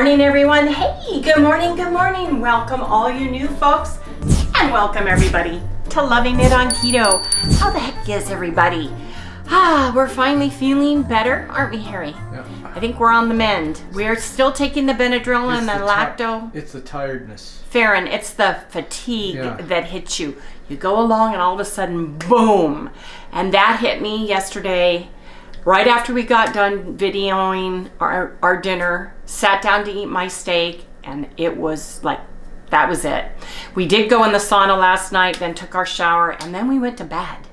morning, everyone. Hey, good morning, good morning. Welcome all you new folks, and welcome everybody to Loving It on Keto. How the heck is everybody? We're finally feeling better, aren't we, Harry? Yeah. I think we're on the mend. We're still taking the Benadryl and the lacto. It's the tiredness. Farron, it's the fatigue that hits you. You go along and all of a sudden, boom. And that hit me yesterday. Right after we got done videoing our dinner, sat down to eat my steak, and it was like, that was it. We did go in the sauna last night, then took our shower, and then we went to bed.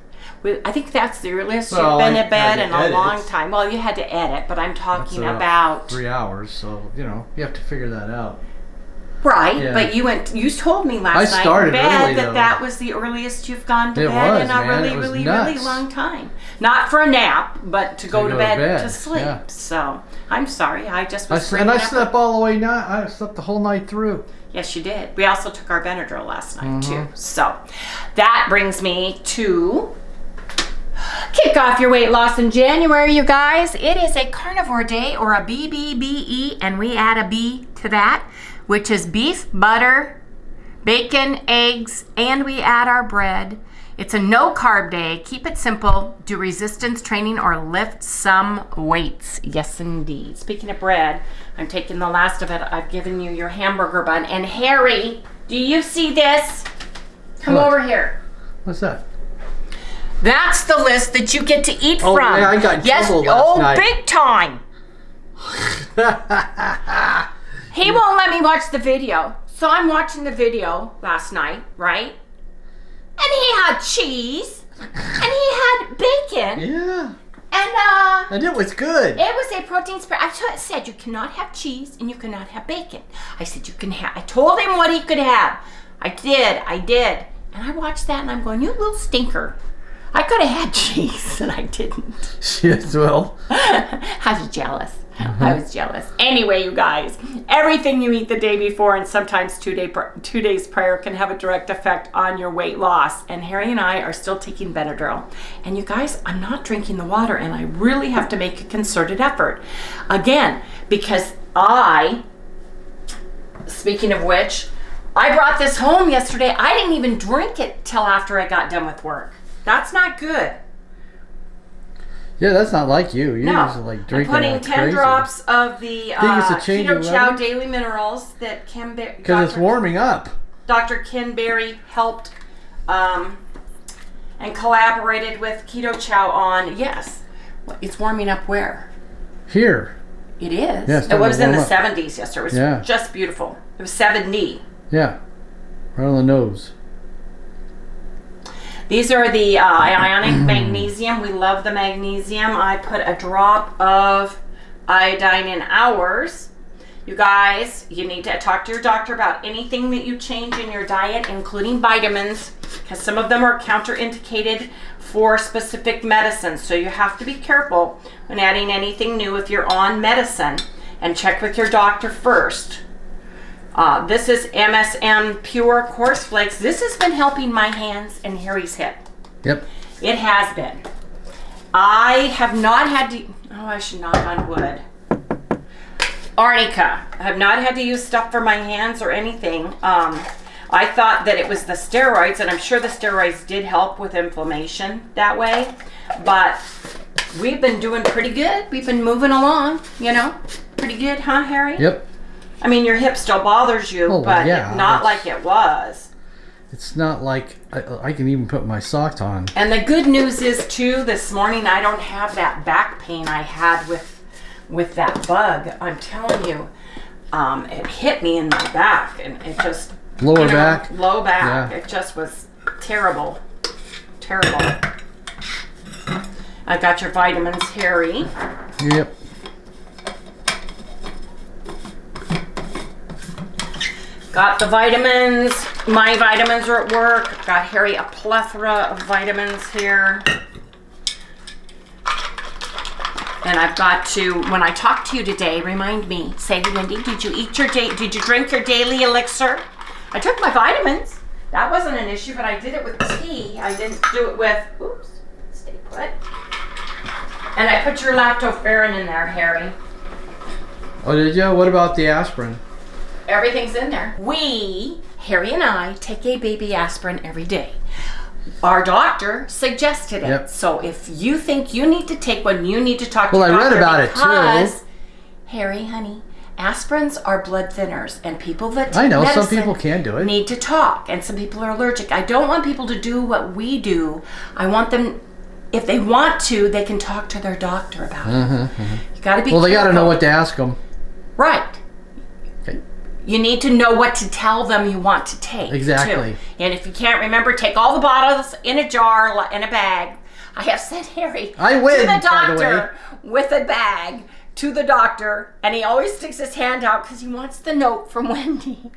I think that's the earliest you've been in bed in a long time. Well, you had to edit, but I'm talking about 3 hours, so, you have to figure that out. Right, yeah. But you told me last night in bed that was the earliest you've gone to bed in a really long time. Not for a nap, but to go to bed to sleep. Yeah. So I'm sorry, I just was. And I slept all the way night. I slept the whole night through. Yes, you did. We also took our Benadryl last night too. So that brings me to kick off your weight loss in January, you guys. It is a carnivore day, or a Bbbe, and we add a B to that, which is beef, butter, bacon, eggs, and we add our bread. It's a no-carb day. Keep it simple. Do resistance training or lift some weights. Yes, indeed. Speaking of bread, I'm taking the last of it. I've given you your hamburger bun. And Harry, do you see this? Come over here. What's that? That's the list that you get to eat from. Oh, yeah, I got in trouble last night. Big time. He won't let me watch the video. So I'm watching the video last night, right? And he had cheese. And he had bacon. Yeah. And it was good. It was a protein spread. I said you cannot have cheese and you cannot have bacon. I said you can have. I told him what he could have. I did. And I watched that and I'm going, you little stinker. I could have had cheese and I didn't. Yes, well. I was jealous. I was jealous. Anyway, you guys, everything you eat the day before and sometimes 2 days prior can have a direct effect on your weight loss. And Harry and I are still taking Benadryl. And you guys, I'm not drinking the water, and I really have to make a concerted effort. Again, because speaking of which, I brought this home yesterday. I didn't even drink it till after I got done with work. That's not good. Yeah, that's not like you. You usually like drinking. I'm putting 10 drops of the Keto Chow Daily Minerals that because it's warming up. Dr. Ken Berry helped and collaborated with Keto Chow on. Yes, it's warming up where? Here. It is. Yeah, it was in the 70s yesterday. It was just beautiful. It was 70. Yeah, right on the nose. These are the ionic magnesium. We love the magnesium. I put a drop of iodine in ours. You guys, you need to talk to your doctor about anything that you change in your diet, including vitamins, because some of them are counterindicated for specific medicines. So you have to be careful when adding anything new if you're on medicine, and check with your doctor first. This is MSM Pure Coarse Flakes. This has been helping my hands and Harry's hip. Yep. It has been. I have not had to... Oh, I should knock on wood. Arnica. I have not had to use stuff for my hands or anything. I thought that it was the steroids, and I'm sure the steroids did help with inflammation that way. But we've been doing pretty good. We've been moving along, Pretty good, huh, Harry? Yep. I mean, your hip still bothers you, but not like it was. It's not like I can even put my socks on. And the good news is, too, this morning I don't have that back pain I had with that bug. I'm telling you, it hit me in my back, and it just... Low back? Low back. Yeah. It just was terrible. Terrible. I got your vitamins, Harry. Yep. Got the vitamins. My vitamins are at work. Got Harry a plethora of vitamins here. And I've got to, when I talk to you today, remind me, say, Wendy, did you drink your daily elixir? I took my vitamins. That wasn't an issue, but I did it with tea. I didn't do it with, stay put. And I put your lactoferrin in there, Harry. Oh, did you? What about the aspirin? Everything's in there. Harry and I, take a baby aspirin every day. Our doctor suggested it. Yep. So if you think you need to take one, you need to talk to your Well, I doctor. read about it too. Because, Harry, honey, aspirins are blood thinners, and people that take I know, some medicine people can do it. need to talk, and some people are allergic. I don't want people to do what we do. I want them, if they want to, they can talk to their doctor about it. You got to be Well, they got to careful. know what to ask them. Right. Okay. You need to know what to tell them you want to take. Exactly. Too. And if you can't remember, take all the bottles in a jar, in a bag. I have sent Harry I win, to the by the doctor with a bag to the doctor, and he always sticks his hand out because he wants the note from Wendy.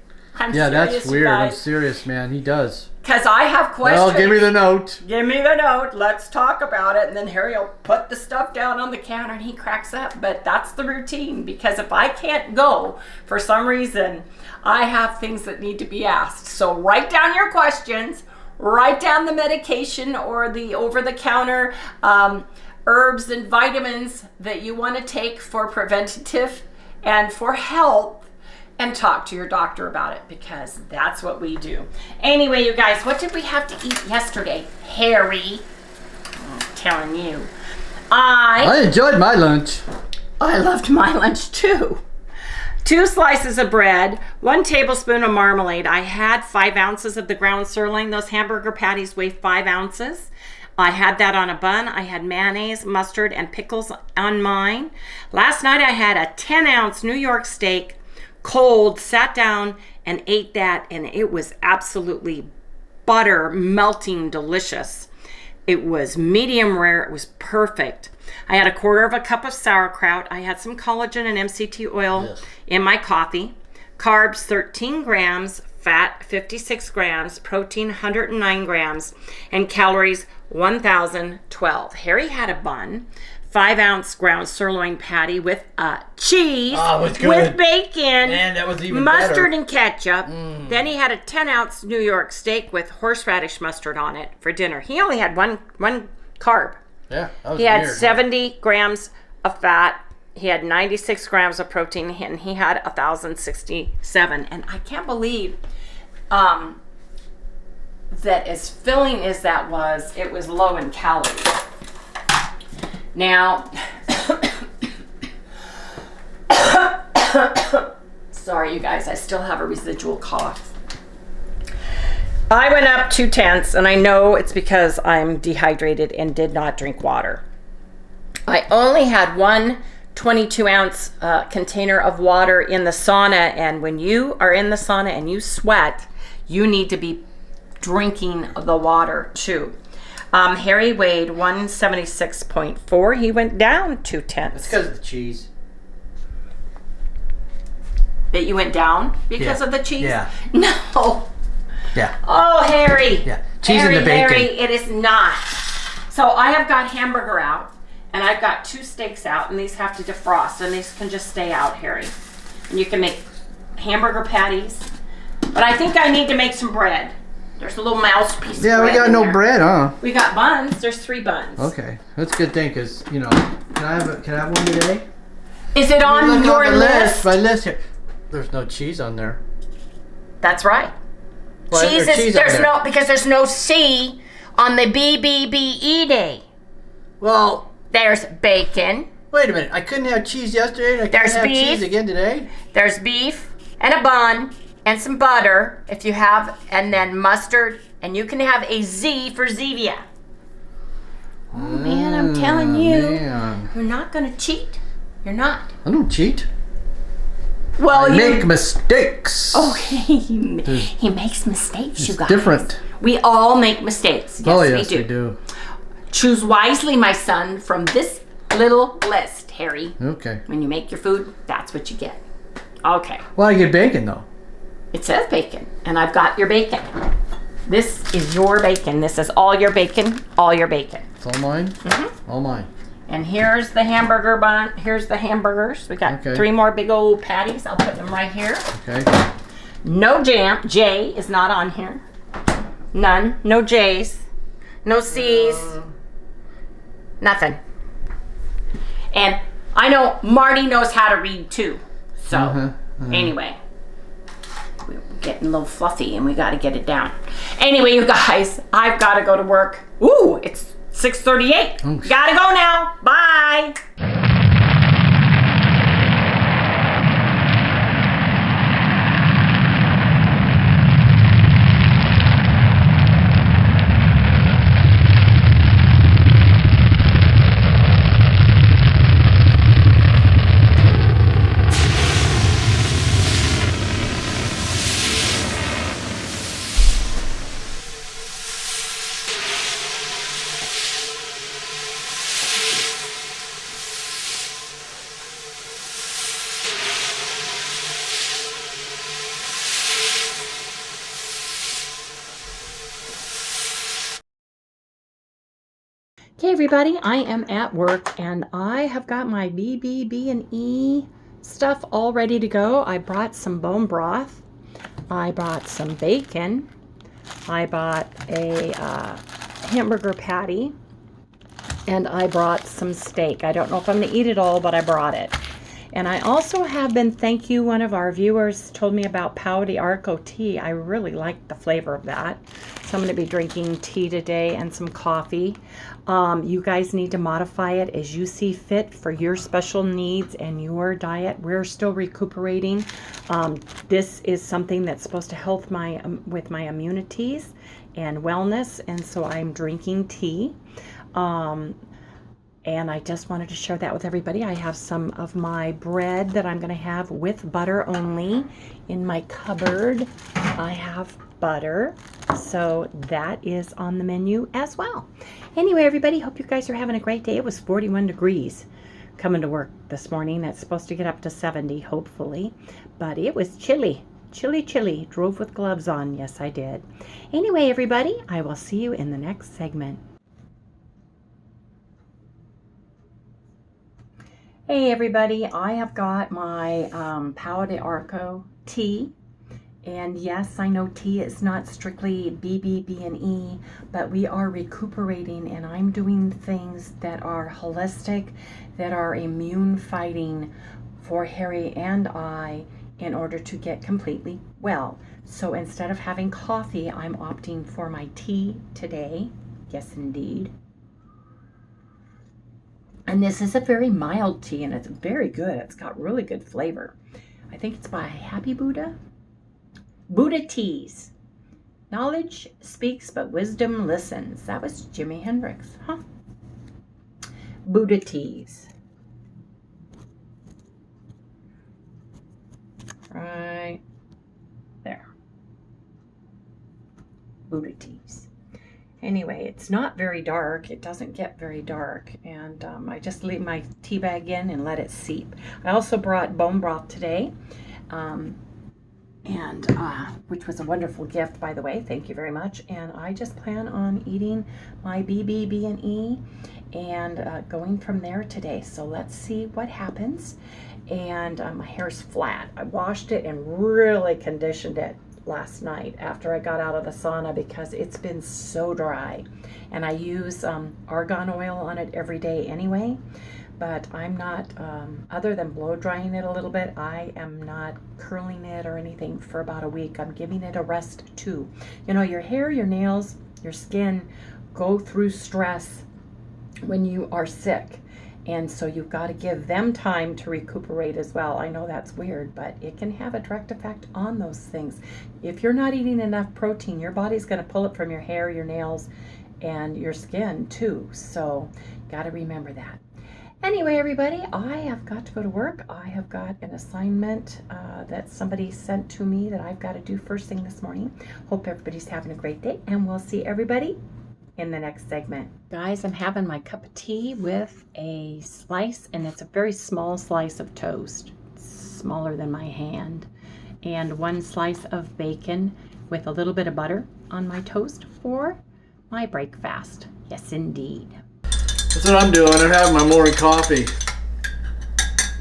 Yeah, that's weird. I'm serious, man. He does. Because I have questions. Well, give me the note. Give me the note. Let's talk about it. And then Harry will put the stuff down on the counter and he cracks up. But that's the routine, because if I can't go for some reason, I have things that need to be asked. So write down your questions, write down the medication or the over-the-counter herbs and vitamins that you want to take for preventative and for health. And talk to your doctor about it, because that's what we do. Anyway, you guys, what did we have to eat yesterday? Harry, I'm telling you. I enjoyed my lunch. I loved my lunch too. 2 slices of bread, 1 tablespoon of marmalade. I had 5 ounces of the ground sirloin. Those hamburger patties weigh 5 ounces. I had that on a bun. I had mayonnaise, mustard, and pickles on mine. Last night I had a 10-ounce New York steak, cold, sat down and ate that, and it was absolutely butter melting delicious. It was medium rare. It was perfect. I had a 1/4 cup of sauerkraut. I had some collagen and MCT oil in my coffee. Carbs 13 grams, fat 56 grams, protein 109 grams, and calories 1,012. Harry had a bun, 5-ounce ground sirloin patty with cheese, with bacon, and that was even mustard better. and ketchup. Then he had a 10-ounce New York steak with horseradish mustard on it for dinner. He only had one carb. Yeah, that was He had weird. 70 grams of fat. He had 96 grams of protein, and he had 1,067. And I can't believe that as filling as that was, it was low in calories. Now, sorry you guys, I still have a residual cough. I went up 2/10, and I know it's because I'm dehydrated and did not drink water. I only had 1 22-ounce container of water in the sauna, and when you are in the sauna and you sweat, you need to be drinking the water too. Harry weighed 176.4. He went down 2/10. It's because of the cheese. That you went down because of the cheese? Yeah. No. Yeah. Oh, Harry. Yeah. Cheese Harry, and the bacon. Harry, it is not. So I have got hamburger out, and I've got 2 steaks out, and these have to defrost, and these can just stay out, Harry. And you can make hamburger patties. But I think I need to make some bread. There's a little mouse piece of bread. Yeah, we got in no there. bread, huh? We got buns. There's 3 buns. Okay, that's a good thing, because, you know, can I have one today? Is it on Look your the list? My list here. There's no cheese on there. That's right. Why is Cheese there is cheese on there's there? no because there's no C on the Bbbe day. Well, There's bacon. wait a minute. I couldn't have cheese yesterday, and I can't There's have beef. cheese again today? There's beef and a bun and some butter if you have, and then mustard, and you can have a Z for Zevia. Oh man, I'm telling you, Man. you're not gonna cheat. You're not. I don't cheat. Well, I make mistakes. Okay, he makes mistakes, you guys. Different. We all make mistakes. Yes, Oh, yes, we we do. Choose wisely, my son, from this little list, Harry. Okay. When you make your food, that's what you get. Okay. Well, I get bacon, though. It says bacon, and I've got your bacon. This is your bacon. This is all your bacon, all your bacon. It's all mine? Mm-hmm. All mine. And here's the hamburger bun. Here's the hamburgers. We got 3 more big old patties. I'll put them right here. Okay. No jam. J is not on here. None. No J's. No C's. Nothing. And I know Marty knows how to read too. So, anyway, we're getting a little fluffy and we got to get it down. Anyway, you guys, I've got to go to work. Ooh, it's 6:38. Gotta go now. Bye. Okay, everybody, I am at work and I have got my Bbbe stuff all ready to go. I brought some bone broth. I bought some bacon. I bought a hamburger patty. And I brought some steak. I don't know if I'm going to eat it all, but I brought it. And I also have been, thank you, one of our viewers told me about Bbbe Arco tea. I really like the flavor of that. So I'm going to be drinking tea today and some coffee. You guys need to modify it as you see fit for your special needs and your diet. We're still recuperating. This is something that's supposed to help with my immunities and wellness. And so I'm drinking tea. And I just wanted to share that with everybody. I have some of my bread that I'm going to have with butter only in my cupboard. I have butter, so that is on the menu as well. Anyway, everybody, hope you guys are having a great day. It was 41 degrees coming to work this morning. It's supposed to get up to 70, hopefully, but it was chilly. Chilly. Drove with gloves on. Yes, I did. Anyway, everybody, I will see you in the next segment. Hey everybody, I have got my Bbbe Arco tea, and yes, I know tea is not strictly Bbbe, but we are recuperating and I'm doing things that are holistic, that are immune fighting for Harry and I in order to get completely well. So instead of having coffee, I'm opting for my tea today. Yes, indeed. And this is a very mild tea, and it's very good. It's got really good flavor. I think it's by Happy Buddha. Buddha Teas. Knowledge speaks, but wisdom listens. That was Jimi Hendrix, huh? Buddha Teas. Right there. Buddha Teas. Anyway, it's not very dark. It doesn't get very dark. And I just leave my tea bag in and let it seep. I also brought bone broth today, which was a wonderful gift, by the way. Thank you very much. And I just plan on eating my Bbbe and going from there today. So let's see what happens. And my hair's flat. I washed it and really conditioned it last night after I got out of the sauna because it's been so dry, and I use argan oil on it every day anyway, but I'm not other than blow drying it a little bit, I am not curling it or anything for about a week. I'm giving it a rest too. You know, your hair, your nails, your skin go through stress when you are sick. And so you've got to give them time to recuperate as well. I know that's weird, but it can have a direct effect on those things. If you're not eating enough protein, your body's going to pull it from your hair, your nails, and your skin too. So got to remember that. Anyway, everybody, I have got to go to work. I have got an assignment that somebody sent to me that I've got to do first thing this morning. Hope everybody's having a great day, and we'll see everybody in the next segment. Guys, I'm having my cup of tea with a slice, and it's a very small slice of toast. It's smaller than my hand. And one slice of bacon with a little bit of butter on my toast for my breakfast. Yes, indeed. That's what I'm doing. I'm having my morning coffee.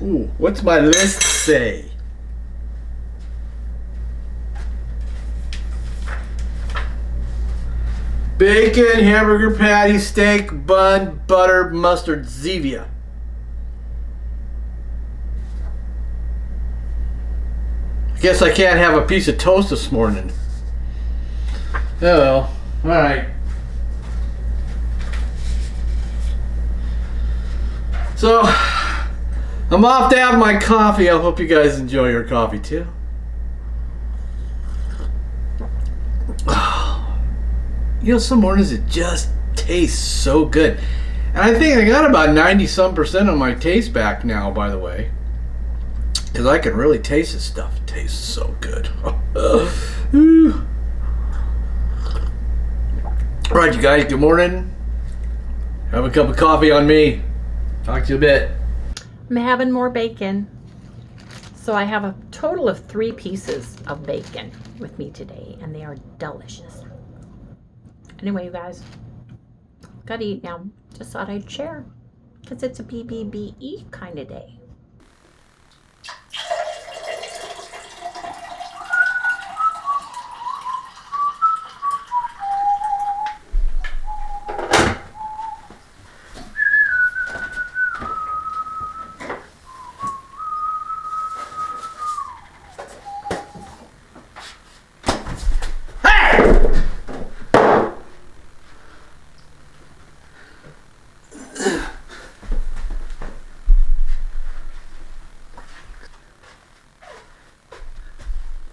Ooh, what's my list say? Bacon, hamburger patty, steak, bun, butter, mustard, Zevia. Guess I can't have a piece of toast this morning. Oh well. Alright. So, I'm off to have my coffee. I hope you guys enjoy your coffee too. You know, some mornings it just tastes so good. And I think I got about 90-some% of my taste back now, by the way. Because I can really taste this stuff. It tastes so good. Alright, you guys, good morning. Have a cup of coffee on me. Talk to you a bit. I'm having more bacon. So I have a total of 3 pieces of bacon with me today, and they are delicious. Anyway, you guys, gotta eat now. Just thought I'd share, because it's a Bbbe kind of day.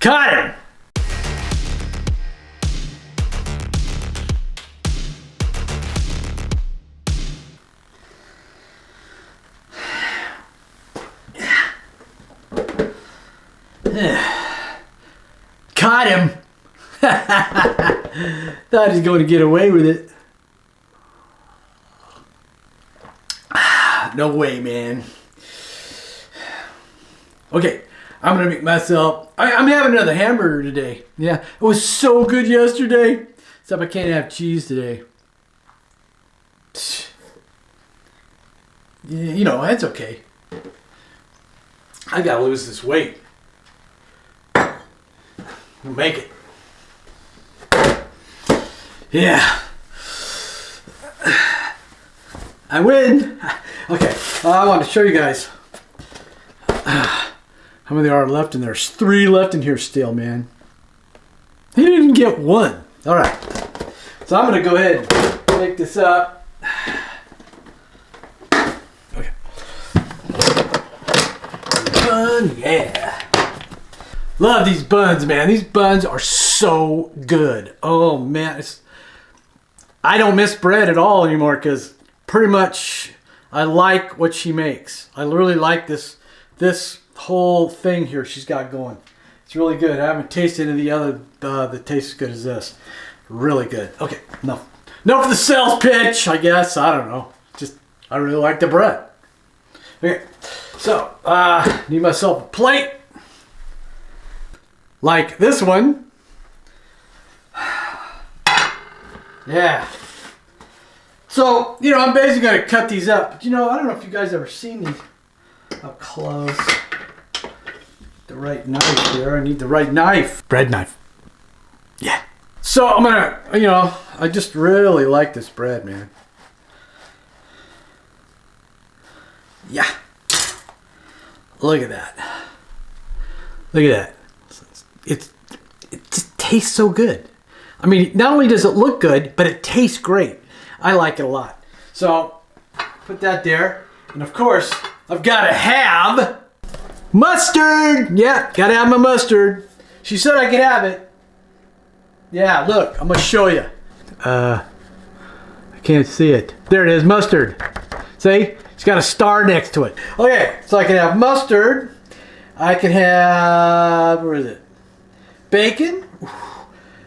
Cut him! Caught him! Thought he's going to get away with it. No way, man. Okay. I'm gonna make myself. I'm having another hamburger today. Yeah, it was so good yesterday. Except I can't have cheese today. You know, that's okay. I gotta lose this weight. We'll make it. Yeah. I win. Okay, I want to show you guys. How many there are left? And there's 3 left in here still, man. He didn't get 1. All right. So I'm going to go ahead and pick this up. Okay. Bun, yeah. Love these buns, man. These buns are so good. Oh, man. I don't miss bread at all anymore because pretty much I like what she makes. I really like this whole thing here she's got going. It's really good. I haven't tasted any of the other that tastes as good as this. Really good. Okay, enough for the sales pitch, I guess. I don't know. Just I really like the bread. Okay, so need myself a plate like this one. Yeah. So, you know, I'm basically going to cut these up. But, you know, I don't know if you guys ever seen these up close. The right knife here. I need the right knife. Bread knife. Yeah. So I'm gonna, you know, I just really like this bread, man. Yeah. Look at that. Look at that. It just tastes so good. I mean, not only does it look good, but it tastes great. I like it a lot. So put that there. And of course, I've got to have mustard! Yeah, gotta have my mustard. She said I could have it. Yeah, look, I'm gonna show you. I can't see it. There it is, mustard. See? It's got a star next to it. Okay, so I can have mustard. I can have, where is it? Bacon.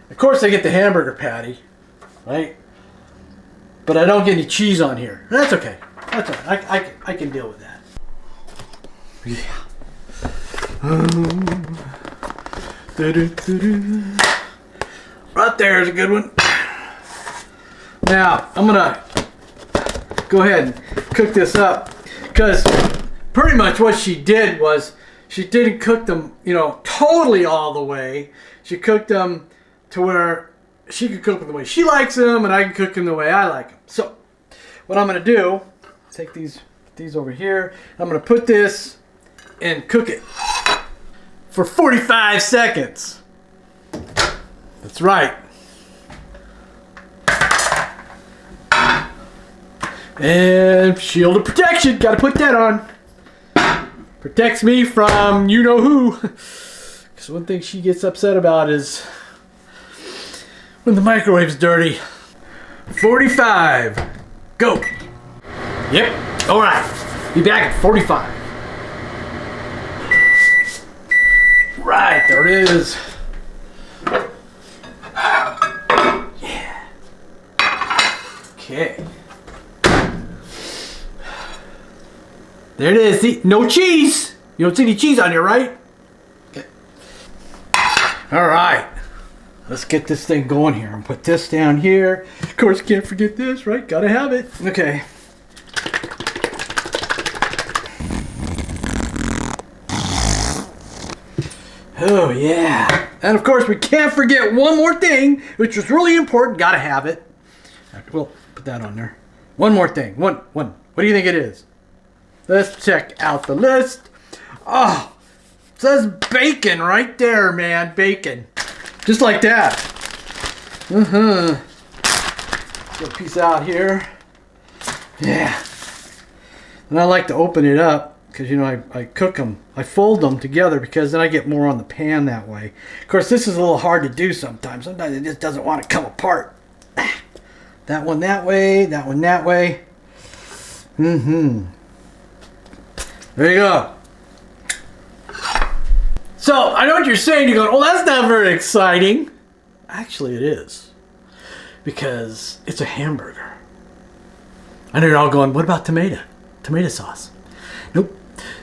Of course I get the hamburger patty, right? But I don't get any cheese on here. That's okay. That's all right. I can deal with that. Yeah. Right there is a good one. Now I'm gonna go ahead and cook this up because pretty much what she did was she didn't cook them, you know, totally all the way. She cooked them to where she could cook them the way she likes them, and I can cook them the way I like them. So what I'm gonna do, take these over here. I'm gonna put this and cook it for 45 seconds. That's right. And shield of protection. Got to put that on. Protects me from you know who. Because one thing she gets upset about is when the microwave's dirty. 45. Go. Yep. All right. Be back at 45. Right. There it is. Yeah. Okay. There it is. See? No cheese. You don't see any cheese on here, right? Okay. All right. Let's get this thing going here and put this down here. Of course, can't forget this, right? Gotta have it. Okay. Oh, yeah. And of course, we can't forget one more thing, which was really important. Gotta have it. We'll put that on there. One more thing. One. What do you think it is? Let's check out the list. Oh, it says bacon right there, man. Bacon. Just like that. Get a piece out here. Yeah. And I like to open it up because, you know, I cook them. I fold them together because then I get more on the pan that way. Of course, this is a little hard to do sometimes. Sometimes it just doesn't want to come apart. That one that way. That one that way. There you go. So, I know what you're saying. You're going, oh, that's not very exciting. Actually, it is. Because it's a hamburger. I know you're all going, what about tomato sauce? Nope.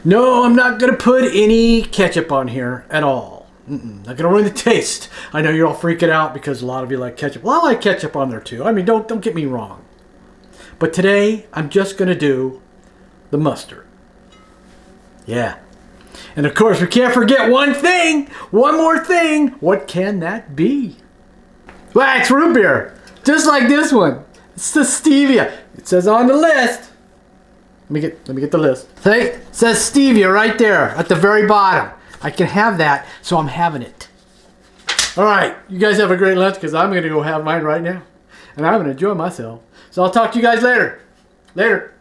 No, I'm not going to put any ketchup on here at all. Not going to ruin the taste. I know you're all freaking out because a lot of you like ketchup. Well, I like ketchup on there too. I mean, don't get me wrong. But today, I'm just going to do the mustard. Yeah. And of course, we can't forget one thing. One more thing. What can that be? Well, it's root beer. Just like this one. It's the stevia. It says on the list. Let me get the list. See? It says stevia right there at the very bottom. I can have that, so I'm having it. All right. You guys have a great lunch because I'm going to go have mine right now. And I'm going to enjoy myself. So I'll talk to you guys later. Later.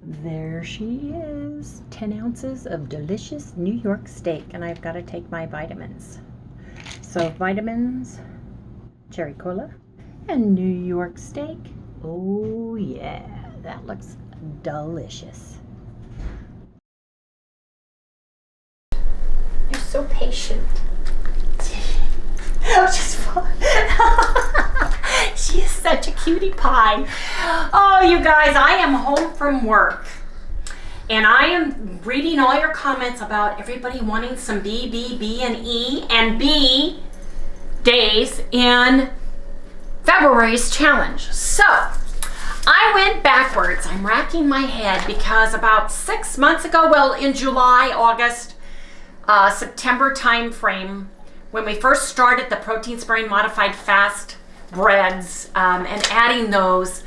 There she is, 10 ounces of delicious New York steak, and I've got to take my vitamins. So vitamins, cherry cola, and New York steak. Oh yeah, that looks delicious. You're so patient. She is such a cutie pie. Oh, you guys, I am home from work. And I am reading all your comments about everybody wanting some B, and E, and B days in February's challenge. So, I went backwards. I'm racking my head because about 6 months ago, well, in July, August, September time frame, when we first started the protein sparing modified fast breads and adding those,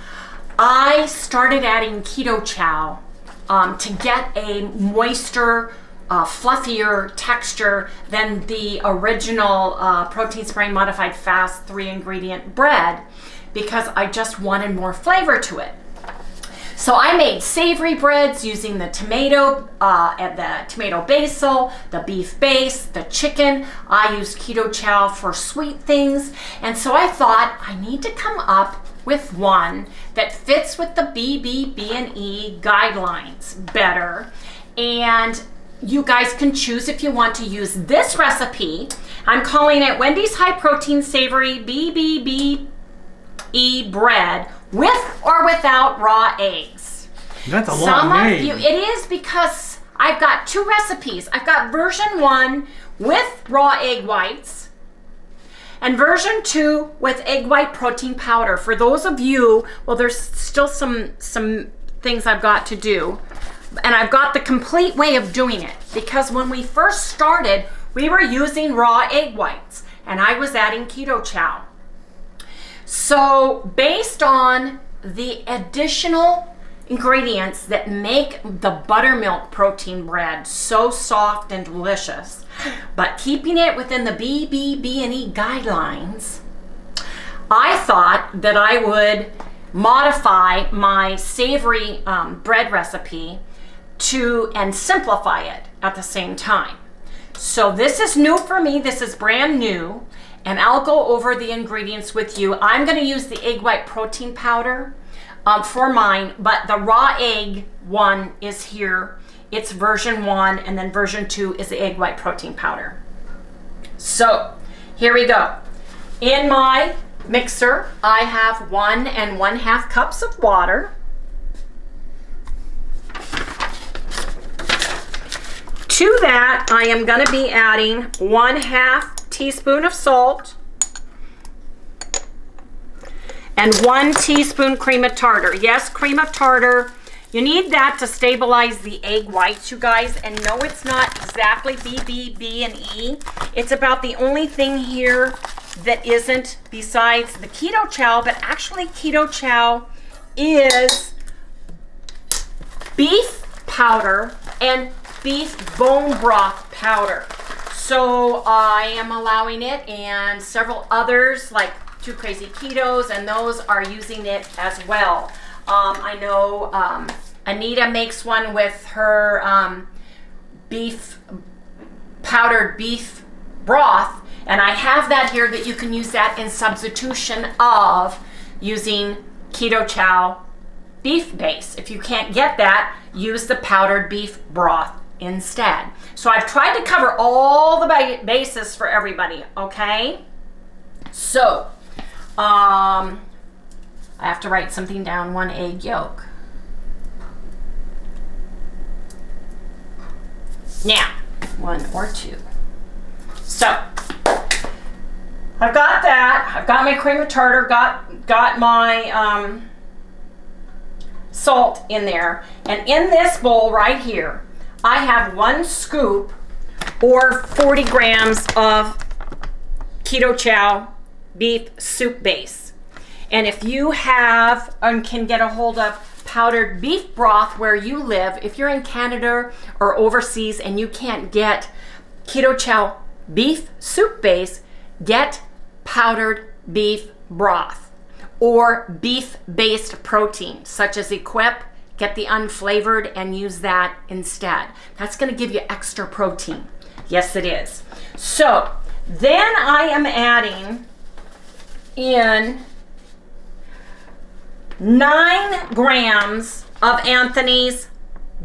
I started adding keto chow to get a moister, fluffier texture than the original protein sparing modified fast 3-ingredient bread because I just wanted more flavor to it. So I made savory breads using the tomato and the tomato basil, the beef base, the chicken. I used keto chow for sweet things. And so I thought I need to come up with one that fits with the Bbbe guidelines better. And you guys can choose if you want to use this recipe. I'm calling it Wendy's High Protein Savory Bbbe bread with or without raw eggs. That's a long name. It is because I've got two recipes. I've got version 1 with raw egg whites and version 2 with egg white protein powder. For those of you, well, there's still some things I've got to do. And I've got the complete way of doing it because when we first started, we were using raw egg whites and I was adding keto chow. So based on the additional ingredients that make the buttermilk protein bread so soft and delicious, But keeping it within the Bbbe guidelines, I thought that I would modify my savory bread recipe and simplify it at the same time. So this is new for me. This is brand new, and I'll go over the ingredients with you. I'm going to use the egg white protein powder for mine, but the raw egg one is here. It's version 1, and then version 2 is the egg white protein powder. So here we go. In my mixer, I have 1 1/2 cups of water. To that, I am going to be adding 1/2 teaspoon of salt and 1 teaspoon cream of tartar. Yes, cream of tartar. You need that to stabilize the egg whites, you guys. And no, it's not exactly Bbbe and E. It's about the only thing here that isn't besides the keto chow, but actually keto chow is beef powder and beef bone broth powder. So I am allowing it, and several others like Two Crazy Ketos and those are using it as well. I know Anita makes one with her powdered beef broth, and I have that here that you can use that in substitution of using keto chow beef base. If you can't get that, use the powdered beef broth instead. So I've tried to cover all the bases for everybody, okay? So, I have to write something down. 1 egg yolk. Now, 1 or 2. So, I've got that. I've got my cream of tartar, got my salt in there. And in this bowl right here, I have 1 scoop or 40 grams of keto chow beef soup base. And if you have and can get a hold of powdered beef broth where you live, if you're in Canada or overseas and you can't get keto chow beef soup base, get powdered beef broth or beef based protein such as Equip. Get the unflavored and use that instead. That's going to give you extra protein. Yes, it is. So then I am adding in 9 grams of Anthony's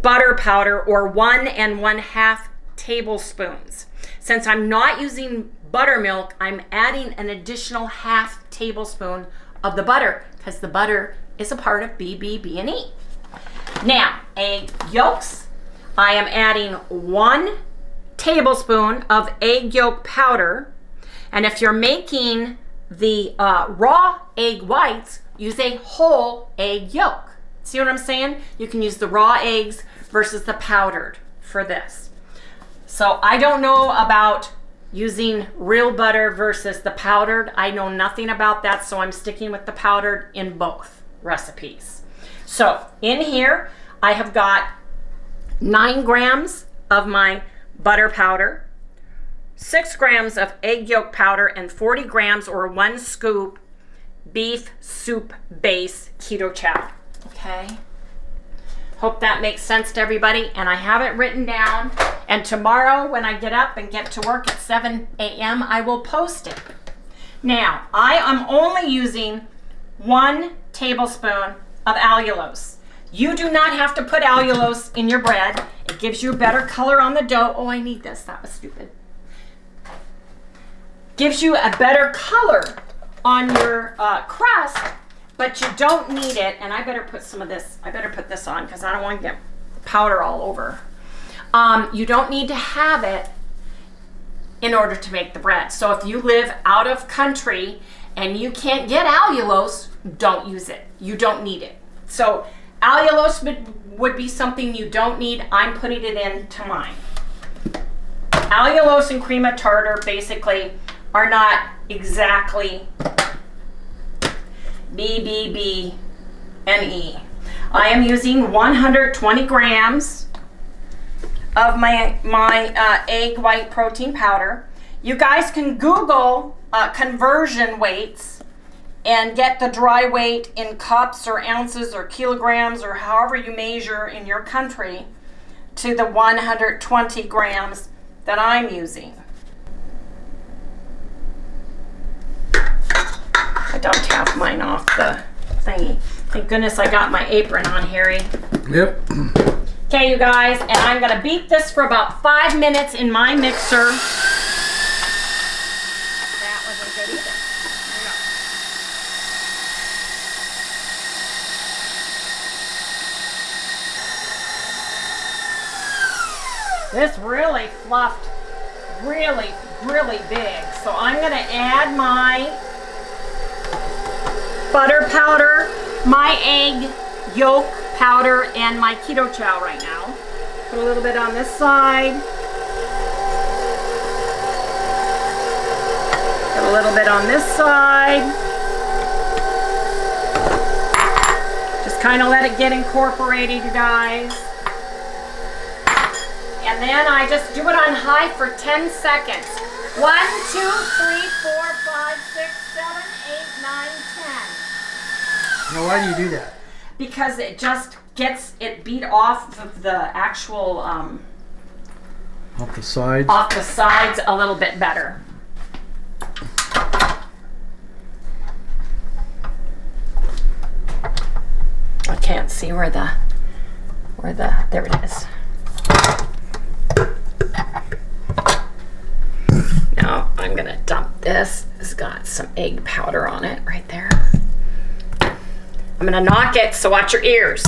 butter powder, or 1 1/2 tablespoons. Since I'm not using buttermilk, I'm adding an additional 1/2 tablespoon of the butter because the butter is a part of Bbbe and E. Now, egg yolks. I am adding 1 tablespoon of egg yolk powder. And if you're making the raw egg whites, use a whole egg yolk. See what I'm saying? You can use the raw eggs versus the powdered for this. So I don't know about using real butter versus the powdered. I know nothing about that, so I'm sticking with the powdered in both recipes. So in here, I have got 9 grams of my butter powder, 6 grams of egg yolk powder, and 40 grams or 1 scoop beef soup base keto chow. Okay. Hope that makes sense to everybody. And I have it written down. And tomorrow when I get up and get to work at 7 a.m., I will post it. Now, I am only using 1 tablespoon of allulose. You do not have to put allulose in your bread. It gives you a better color on the dough. Oh, I need this. That was stupid. Gives you a better color on your crust, but you don't need it. And I better put some of this, I better put this on because I don't want to get powder all over. You don't need to have it in order to make the bread. So if you live out of country and you can't get allulose, don't use it. You don't need it. So allulose would be something you don't need. I'm putting it into mine. Allulose and cream of tartar basically are not exactly Bbbe and E. I am using 120 grams of my egg white protein powder. You guys can Google conversion weights and get the dry weight in cups or ounces or kilograms or however you measure in your country to the 120 grams that I'm using. I don't have mine off the thingy. Thank goodness I got my apron on, Harry. Yep. Okay, you guys, and I'm gonna beat this for about 5 minutes in my mixer. That wasn't good either. There you go. This really fluffed really, really big. So I'm gonna add my butter powder, my egg yolk powder, and my keto chow right now. Put a little bit on this side. Put a little bit on this side. Just kind of let it get incorporated, you guys. And then I just do it on high for 10 seconds. 1, 2, 3, 4, 5, 6, 7, 8, 9, 10. Now, why do you do that? Because it just gets it beat off of the actual Off the sides? off the sides a little bit better. I can't see where the there it is. Now I'm gonna dump this. It's got some egg powder on it right there. I'm gonna knock it, so watch your ears.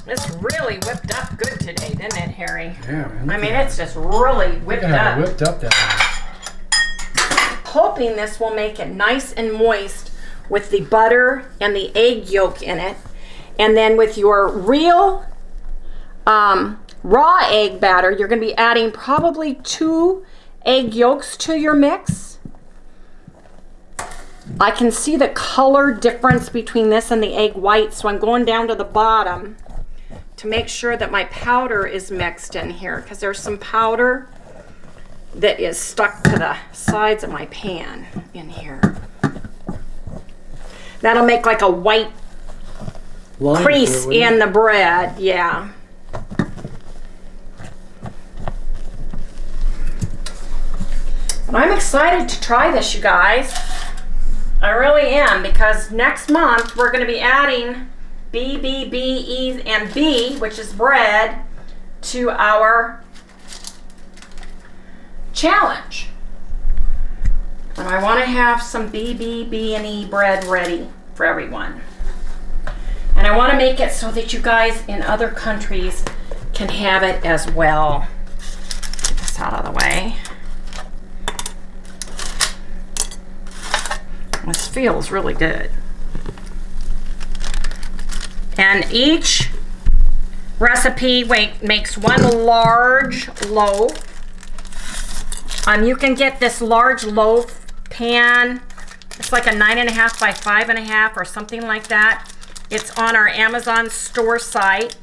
It's really whipped up good today, didn't it, Harry? Yeah, man. I mean, it's just really whipped up. Whipped up that Hoping this will make it nice and moist with the butter and the egg yolk in it. And then with your real raw egg batter, you're going to be adding probably 2 egg yolks to your mix. I can see the color difference between this and the egg white, so I'm going down to the bottom to make sure that my powder is mixed in here, because there's some powder that is stuck to the sides of my pan in here. That'll make like a white crease in the bread, yeah. But I'm excited to try this, you guys. I really am, because next month we're going to be adding Bbbe, E, and B, which is bread, to our challenge. And I want to have some Bbbe, B, and E bread ready for everyone. And I want to make it so that you guys in other countries can have it as well. Get this out of the way. This feels really good. And each recipe makes 1 large loaf. You can get this large loaf pan. It's like a 9.5 by 5.5 or something like that. It's on our Amazon store site.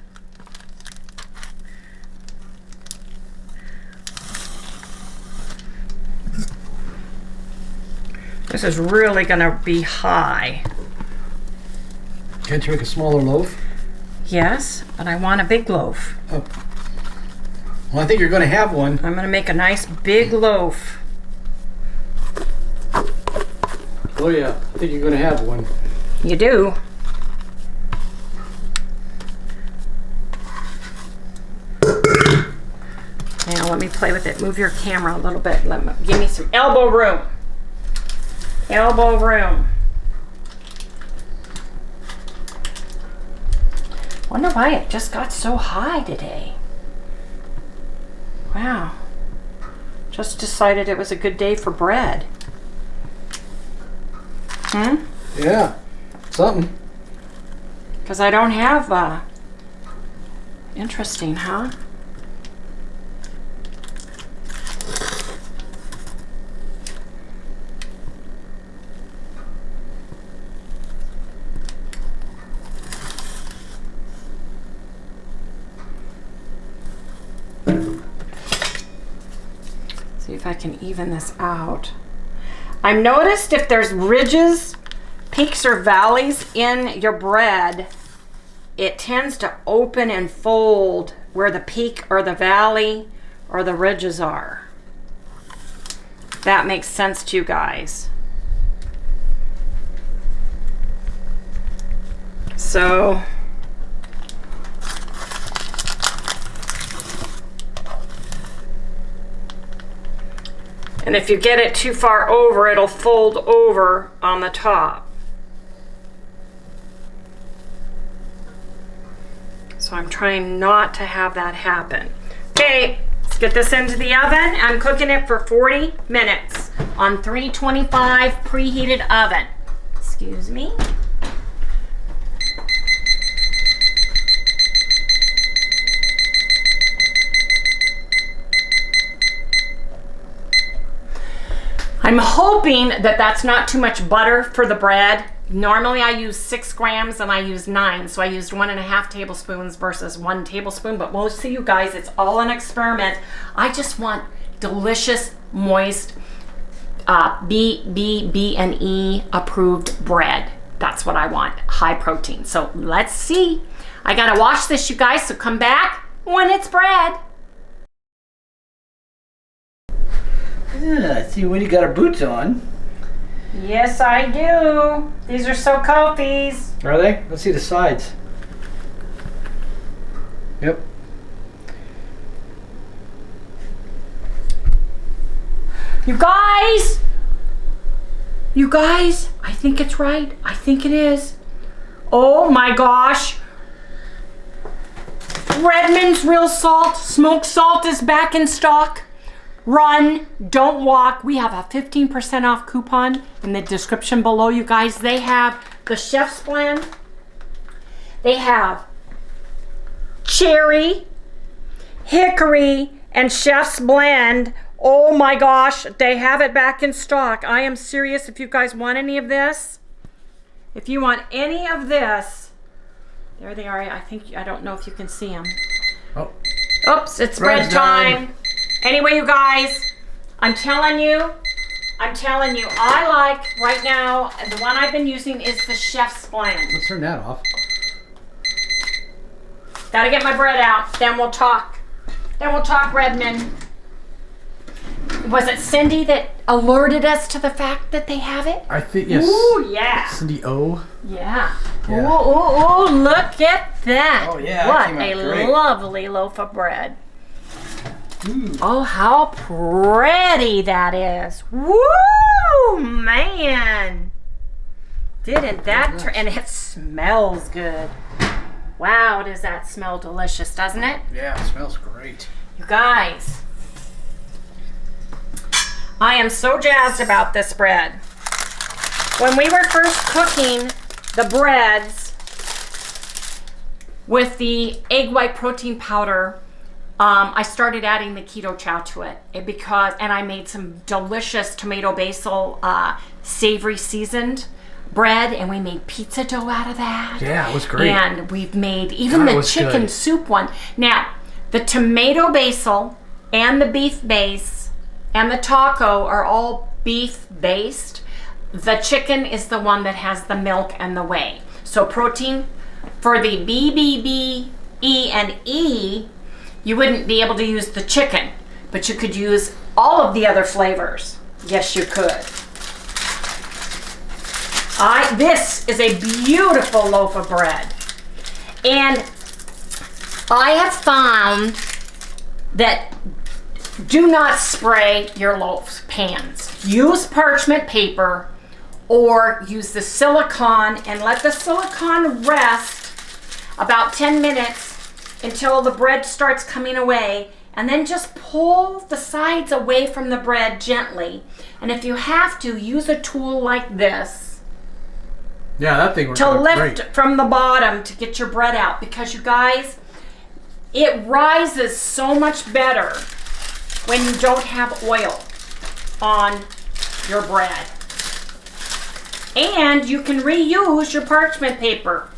This is really gonna be high. Can't you make a smaller loaf? Yes, but I want a big loaf. Oh. Well, I think you're going to have one. I'm gonna make a nice big loaf. Oh yeah, I think you're going to have one. You do. Now let me play with it. Move your camera a little bit. Give me some elbow room. Elbow room. Wonder why it just got so high today. Wow. Just decided it was a good day for bread. Yeah, something. Because I don't have, interesting, huh? if I can even this out. I've noticed if there's ridges, peaks, or valleys in your bread, it tends to open and fold where the peak or the valley or the ridges are. That makes sense to you guys. So and if you get it too far over, it'll fold over on the top. So I'm trying not to have that happen. Okay, let's get this into the oven. I'm cooking it for 40 minutes on 325 preheated oven. Excuse me. I'm hoping that that's not too much butter for the bread. Normally I use 6 grams and I use 9, so I used 1.5 tablespoons versus 1 tablespoon, but we'll see you guys, it's all an experiment. I just want delicious, moist, Bbbe approved bread. That's what I want, high protein. So let's see. I gotta wash this, you guys, so come back when it's bread. Yeah, see, Wendy got her boots on. Yes, I do. These are so comfies. Are they? Let's see the sides. Yep. You guys, I think it's right. I think it is. Oh my gosh. Redmond's Real Salt, smoked salt is back in stock. Run, don't walk. We have a 15% off coupon in the description below, you guys. They have the Chef's Blend. They have cherry, hickory, and Chef's Blend. Oh my gosh, they have it back in stock. I am serious. If you guys want any of this, if you want any of this, there they are. I don't know if you can see them. Oh. Oops, it's bread time. Anyway, you guys, I'm telling you, I like right now, the one I've been using is the Chef's Blend. Let's turn that off. Gotta get my bread out, then we'll talk. Redmond. Was it Cindy that alerted us to the fact that they have it? I think, yes. Ooh, yeah. Cindy O. Yeah. Ooh, look at that. Oh, yeah. What a lovely loaf of bread. Ooh. Oh, how pretty that is. Woo, man. Didn't that and it smells good. Wow, does that smell delicious, doesn't it? Yeah, it smells great. You guys, I am so jazzed about this bread. When we were first cooking the breads with the egg white protein powder, I started adding the keto chow to it and I made some delicious tomato basil savory seasoned bread, and we made pizza dough out of that. Yeah, it was great. And we've made even the chicken soup one. Now, the tomato basil and the beef base and the taco are all beef based. The chicken is the one that has the milk and the whey. So protein for the Bbbe and E, you wouldn't be able to use the chicken, but you could use all of the other flavors. Yes, you could. This is a beautiful loaf of bread. And I have found that do not spray your loaf pans. Use parchment paper or use the silicone and let the silicone rest about 10 minutes until the bread starts coming away, and then just pull the sides away from the bread gently. And if you have to, use a tool like this. Yeah, that thing works to lift great. From the bottom to get your bread out, because you guys, it rises so much better when you don't have oil on your bread. And you can reuse your parchment paper.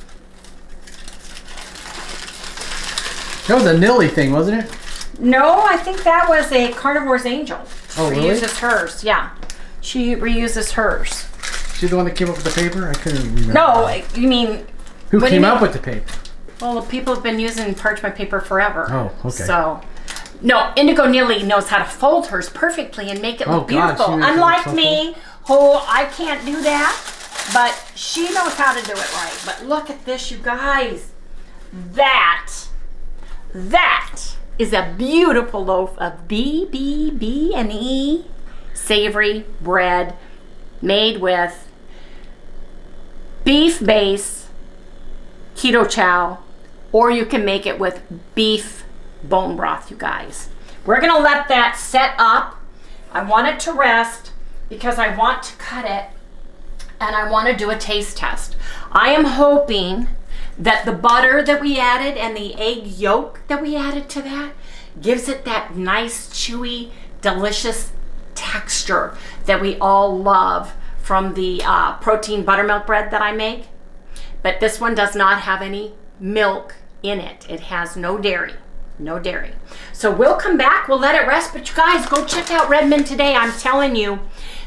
That was a Nilly thing, wasn't it? No, I think that was a Carnivore's Angel. Oh, really? Reuses hers, yeah. She reuses hers. She's the one that came up with the paper? I couldn't remember. No, you mean... Who came up with the paper? Well, the people have been using parchment paper forever. Oh, okay. So, no, Indigo Neely knows how to fold hers perfectly and make it look beautiful. God, Unlike me, who I can't do that, but she knows how to do it right. But look at this, you guys. That is a beautiful loaf of Bbbe savory bread made with beef base, keto chow, or you can make it with beef bone broth, you guys. We're gonna let that set up. I want it to rest because I want to cut it and I want to do a taste test. I am hoping that the butter that we added and the egg yolk that we added to that gives it that nice, chewy, delicious texture that we all love from the protein buttermilk bread that I make. But this one does not have any milk in it. It has no dairy. No dairy. So we'll come back, we'll let it rest, but you guys go check out Redmond today. I'm telling you,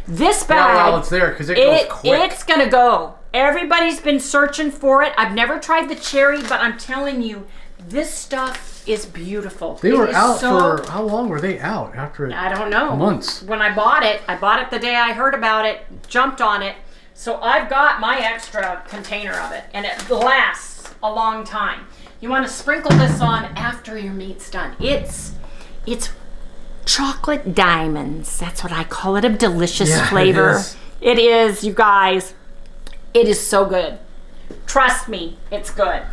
this bag, well, it's there because it goes quick. It's gonna go. Everybody's been searching for it. I've never tried the cherry, but I'm telling you, this stuff is beautiful. They were out for, how long were they out after it? I don't know. Months. When I bought it the day I heard about it, jumped on it. So I've got my extra container of it, and it lasts a long time. You want to sprinkle this on after your meat's done. It's chocolate diamonds. That's what I call it. A delicious flavor. It is, you guys. It is so good. Trust me, it's good.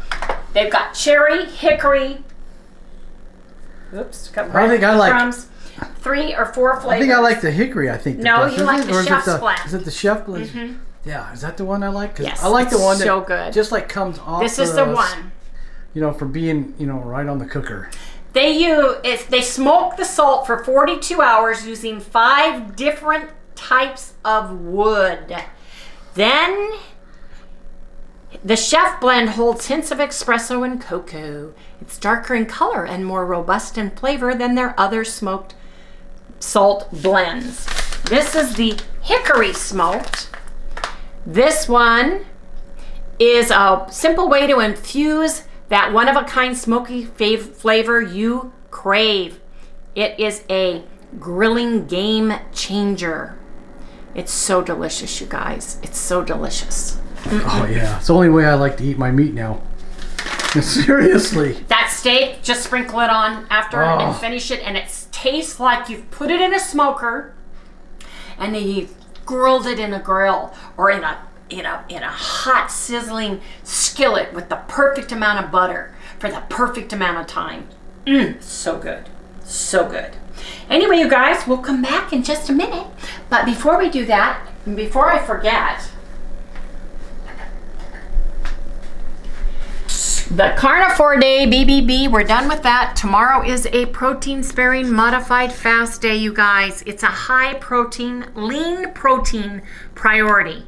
They've got cherry, hickory. Oops, got breadcrumbs. 3 or 4 flavors. I think I like the hickory. I think. No, you like the chef's blend. Is it the chef blend? Mm-hmm. Yeah, is that the one I like? Yes, I like the one that so good. Just like comes off. This is the one. You know, for being, you know, right on the cooker. They smoke the salt for 42 hours using 5 different types of wood. Then the chef blend holds hints of espresso and cocoa. It's darker in color and more robust in flavor than their other smoked salt blends. This is the hickory smoked. This one is a simple way to infuse that one-of-a-kind smoky flavor you crave. It is a grilling game changer. It's so delicious, you guys. It's so delicious. Oh yeah, it's the only way I like to eat my meat now. Seriously. That steak, just sprinkle it on after and finish it, and it tastes like you've put it in a smoker and then you've grilled it in a grill or in a hot sizzling skillet with the perfect amount of butter for the perfect amount of time. So good. So good. Anyway, you guys, we'll come back in just a minute. But before we do that, and before I forget, the Carnivore Day, Bbbe, we're done with that. Tomorrow is a protein-sparing modified fast day, you guys. It's a high protein, lean protein priority.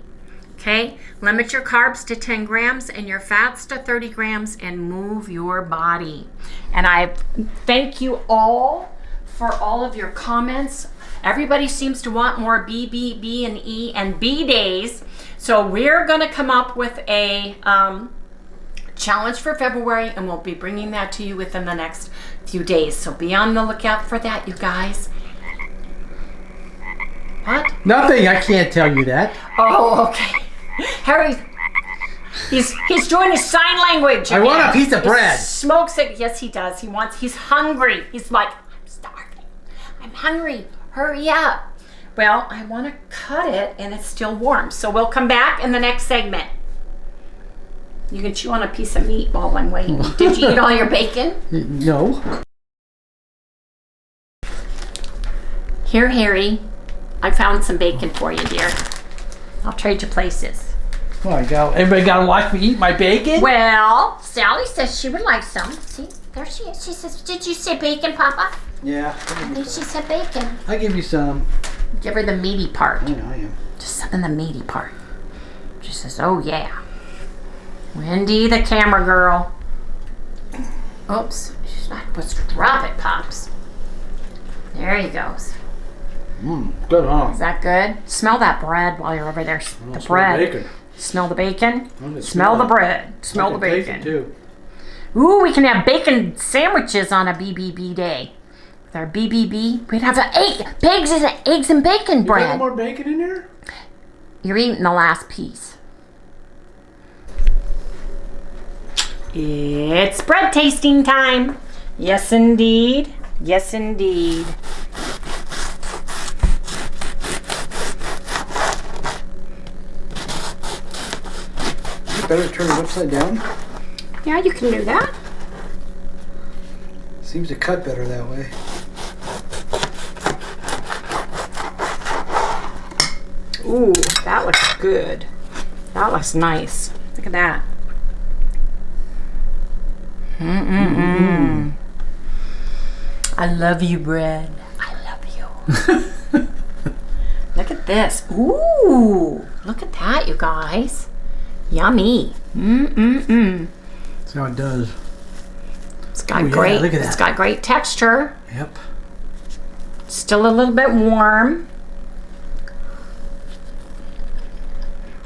Okay, limit your carbs to 10 grams and your fats to 30 grams and move your body. And I thank you all for all of your comments. Everybody seems to want more B, and E, and B days. So we're going to come up with a challenge for February, and we'll be bringing that to you within the next few days. So be on the lookout for that, you guys. What? Nothing. I can't tell you that. Oh, okay. Harry, he's doing his sign language. I want a piece of bread. He smokes it. Yes, he does. He's hungry. He's like, I'm starving. I'm hungry. Hurry up. Well, I want to cut it and it's still warm. So we'll come back in the next segment. You can chew on a piece of meat while I'm waiting. Did you eat all your bacon? No. Here, Harry. I found some bacon for you, dear. I'll trade you places. Oh my God! Everybody gotta watch me eat my bacon? Well, Sally says she would like some. See, there she is. She says, did you say bacon, Papa? Yeah. I think she said bacon. I'll give you some. Give her the meaty part. I know I am. Just some of the meaty part. She says, oh yeah. Wendy, the camera girl. Oops. She's not supposed to drop it, Pops. There he goes. Good, huh? Is that good? Smell that bread while you're over there. The bread. Bacon. Smell the bacon. Smell Smell the it. bread. Smell the Taste it, bacon. too. Ooh, we can have bacon sandwiches on a Bbbe day. With our Bbbe, we'd have eggs and bacon You got bread. more bacon in there? You're eating the last piece. It's bread tasting time. Yes, indeed. Yes, indeed. Better turn it upside down. Yeah, you can do that. Seems to cut better that way. Ooh, that looks good. That looks nice. Look at that. I love you, bread. I love you. Look at this. Ooh, look at that, you guys. Yummy. See how it does. It's got Ooh, yeah, great. look at It's that. got great texture. Yep. Still a little bit warm.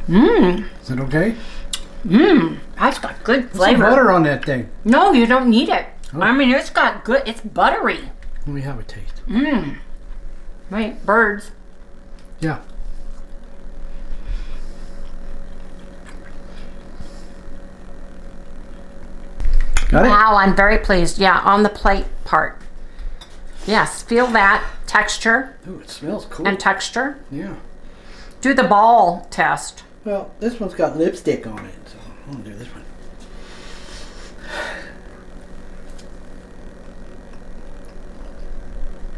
Is it okay? That's got good Put some flavor. butter on that thing. No, you don't need it. Oh. I mean, it's got good. It's buttery. Let me have a taste. Right, birds. Yeah. Got it? Wow, I'm very pleased. Yeah, on the plate part. Yes, feel that texture Ooh, it smells cool. and texture. Yeah. Do the ball test. Well, this one's got lipstick on it, so I'm gonna do this one.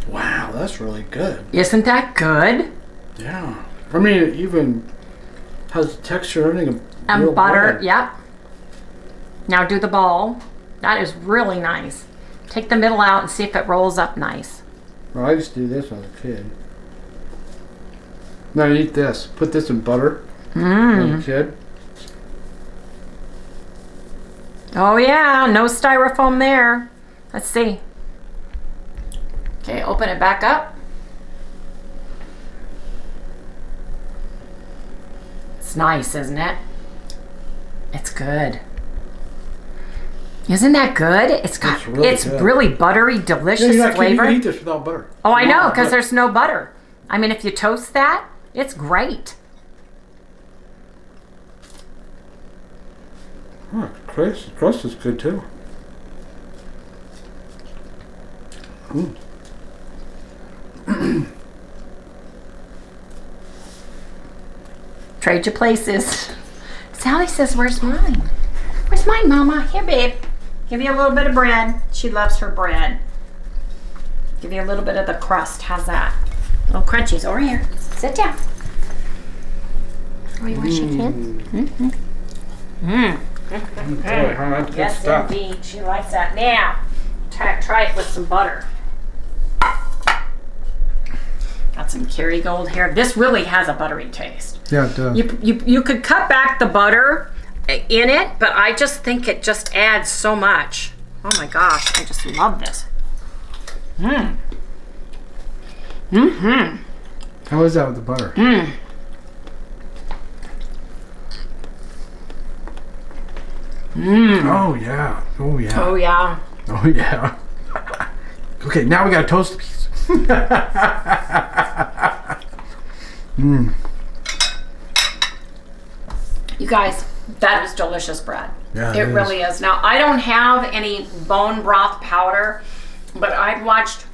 Wow, that's really good. Isn't that good? Yeah. I mean, it even has the texture and everything. of And real butter. bread. Yep. Now do the ball. That is really nice. Take the middle out and see if it rolls up nice. Well, I used to do this when I was a kid. Now eat this. Put this in butter. When I was a kid. Oh yeah, no styrofoam there. Let's see. Okay, open it back up. It's nice, isn't it? It's good. Isn't that good? It's It's really good. really buttery, delicious flavor. You can eat this without butter. Oh, I know, because But- there's no butter. I mean, if you toast that, it's great. Oh, crust is good too. Trade your places. Sally says, where's mine? Where's mine, Mama? Here, babe. Give you a little bit of bread. She loves her bread. Give you a little bit of the crust. How's that? Oh, crunchies. Over here. Sit down. Oh, you want to shake hands? Yes, indeed. She likes that. Now, try it with some butter. Got some Kerrygold here. This really has a buttery taste. Yeah, it does. You could cut back the butter in it, but I just think it just adds so much. Oh my gosh, I just love this. How is that with the butter? Oh yeah. Oh yeah. Oh yeah. Oh yeah. Okay, now we got to toast the piece. You guys, that is delicious bread. Yeah, it it is. really is. Now, I don't have any bone broth powder, but I've watched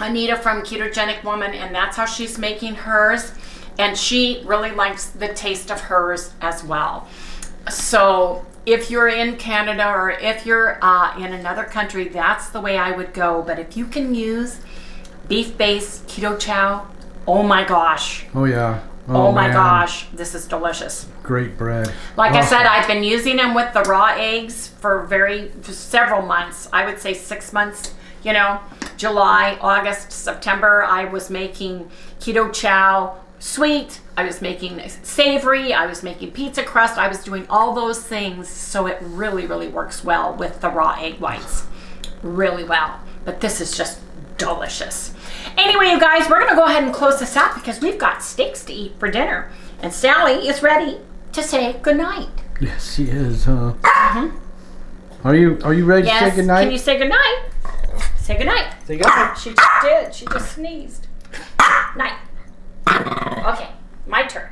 Anita from Ketogenic Woman, and that's how she's making hers. And she really likes the taste of hers as well. So if you're in Canada or if you're in another country, that's the way I would go. But if you can use beef-based keto chow, oh my gosh. Oh yeah. Oh my man. gosh, this is delicious. Great bread. Like I Awesome. said, I've been using them with the raw eggs for several months. I would say 6 months, you know, July, August, September. I was making keto chow sweet. I was making savory. I was making pizza crust. I was doing all those things. So it really, really works well with the raw egg whites. Really well. But this is just delicious. Anyway, you guys, we're gonna go ahead and close this out because we've got steaks to eat for dinner. And Sally is ready to say goodnight. Yes, she is, huh? Are you ready to say goodnight? Can you say goodnight? Say goodnight. Say goodnight. She just did. She just sneezed. Night. Okay, my turn.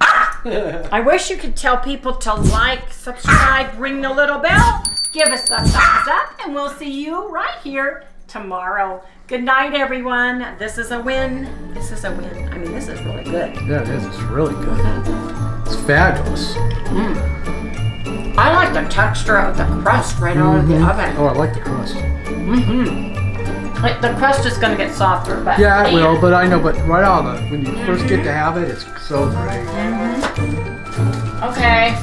I wish you could tell people to like, subscribe, ring the little bell, give us a thumbs up, and we'll see you right here tomorrow. Good night, everyone. This is a win. This is a win. I mean, this is really good. Yeah, it is. It's really good. It's fabulous. I like the texture of the crust right out of the oven. Oh, I like the crust. Like, the crust is going to get softer, but... Yeah, it will, but I know, but right on when you first get to have it, it's so great. Okay.